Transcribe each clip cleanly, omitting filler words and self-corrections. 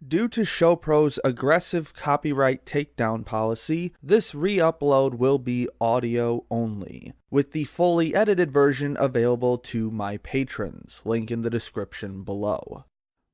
Due to ShowPro's aggressive copyright takedown policy, this re-upload will be audio only, with the fully edited version available to my patrons, link in the description below.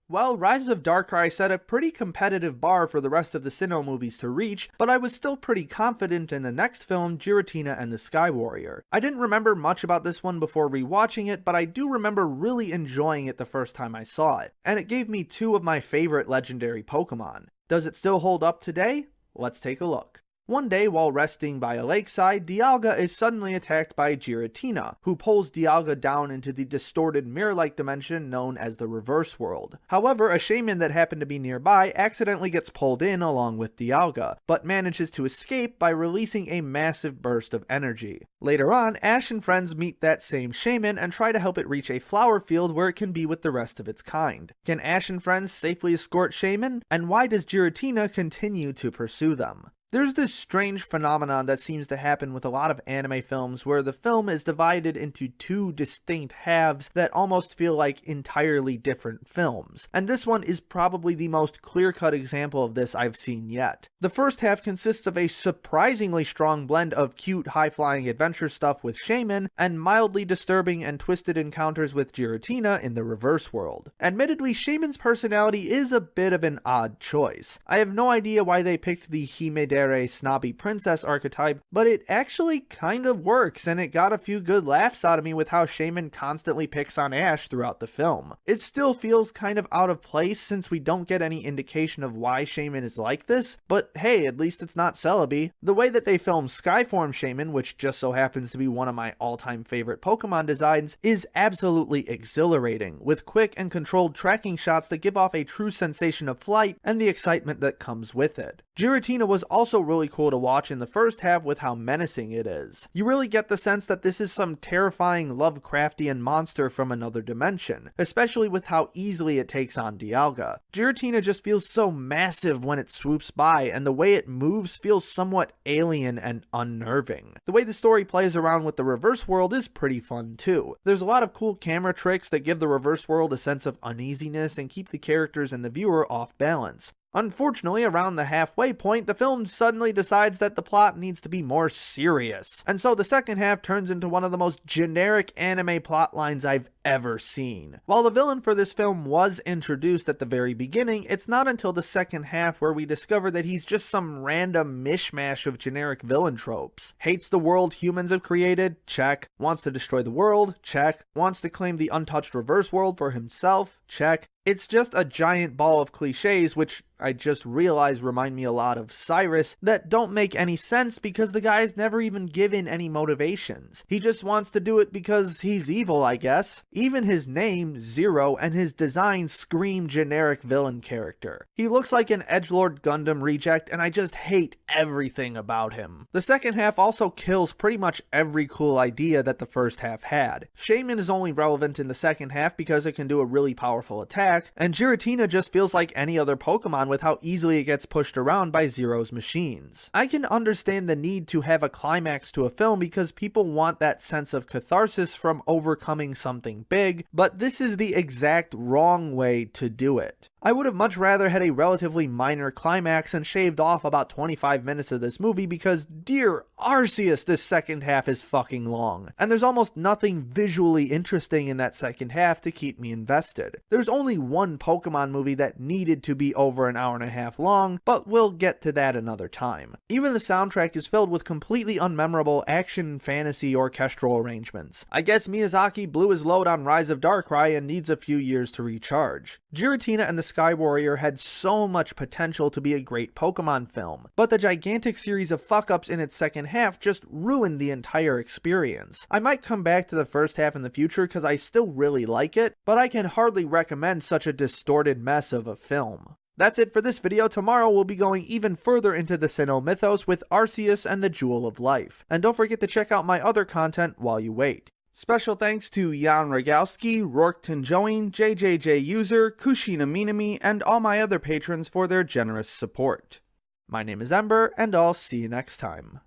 Well, Rise of Darkrai set a pretty competitive bar for the rest of the Sinnoh movies to reach, but I was still pretty confident in the next film, Giratina and the Sky Warrior. I didn't remember much about this one before rewatching it, but I do remember really enjoying it the first time I saw it, and it gave me two of my favorite legendary Pokemon. Does it still hold up today? Let's take a look. One day, while resting by a lakeside, Dialga is suddenly attacked by Giratina, who pulls Dialga down into the distorted mirror-like dimension known as the Reverse World. However, a shaman that happened to be nearby accidentally gets pulled in along with Dialga, but manages to escape by releasing a massive burst of energy. Later on, Ash and friends meet that same shaman and try to help it reach a flower field where it can be with the rest of its kind. Can Ash and friends safely escort shaman? And why does Giratina continue to pursue them? There's this strange phenomenon that seems to happen with a lot of anime films where the film is divided into two distinct halves that almost feel like entirely different films, and this one is probably the most clear-cut example of this I've seen yet. The first half consists of a surprisingly strong blend of cute high-flying adventure stuff with Shaman, and mildly disturbing and twisted encounters with Giratina in the Reverse World. Admittedly, Shaman's personality is a bit of an odd choice. I have no idea why they picked the Himedare snobby princess archetype, but it actually kind of works, and it got a few good laughs out of me with how Shaman constantly picks on Ash throughout the film. It still feels kind of out of place since we don't get any indication of why Shaman is like this, but hey, at least it's not Celebi. The way that they film Skyform Shaman, which just so happens to be one of my all-time favorite Pokemon designs, is absolutely exhilarating, with quick and controlled tracking shots that give off a true sensation of flight and the excitement that comes with it. Giratina was also really cool to watch in the first half with how menacing it is. You really get the sense that this is some terrifying Lovecraftian monster from another dimension, especially with how easily it takes on Dialga. Giratina just feels so massive when it swoops by, and the way it moves feels somewhat alien and unnerving. The way the story plays around with the Reverse World is pretty fun too. There's a lot of cool camera tricks that give the Reverse World a sense of uneasiness and keep the characters and the viewer off balance. Unfortunately, around the halfway point, the film suddenly decides that the plot needs to be more serious, and so the second half turns into one of the most generic anime plot lines I've ever seen. While the villain for this film was introduced at the very beginning, it's not until the second half where we discover that he's just some random mishmash of generic villain tropes. Hates the world humans have created? Check. Wants to destroy the world? Check. Wants to claim the untouched Reverse World for himself? Check. It's just a giant ball of cliches, which I just realized remind me a lot of Cyrus, that don't make any sense because the guy's never even given any motivations. He just wants to do it because he's evil, I guess. Even his name, Zero, and his design scream generic villain character. He looks like an edgelord Gundam reject, and I just hate everything about him. The second half also kills pretty much every cool idea that the first half had. Shaman is only relevant in the second half because it can do a really powerful attack, and Giratina just feels like any other Pokemon with how easily it gets pushed around by Zero's machines. I can understand the need to have a climax to a film because people want that sense of catharsis from overcoming something big, but this is the exact wrong way to do it. I would have much rather had a relatively minor climax and shaved off about 25 minutes of this movie because, dear Arceus, this second half is fucking long. And there's almost nothing visually interesting in that second half to keep me invested. There's only one Pokemon movie that needed to be over an hour and a half long, but we'll get to that another time. Even the soundtrack is filled with completely unmemorable action, fantasy, orchestral arrangements. I guess Miyazaki blew his load on Rise of Darkrai and needs a few years to recharge. Giratina and the Sky Warrior had so much potential to be a great Pokemon film, but the gigantic series of fuck-ups in its second half just ruined the entire experience. I might come back to the first half in the future because I still really like it, but I can hardly recommend such a distorted mess of a film. That's it for this video. Tomorrow we'll be going even further into the Sinnoh mythos with Arceus and the Jewel of Life. And don't forget to check out my other content while you wait. Special thanks to Jan Rogowski, Rourke Tinjoin, JJJ User, Kushina Minami, and all my other patrons for their generous support. My name is Ember, and I'll see you next time.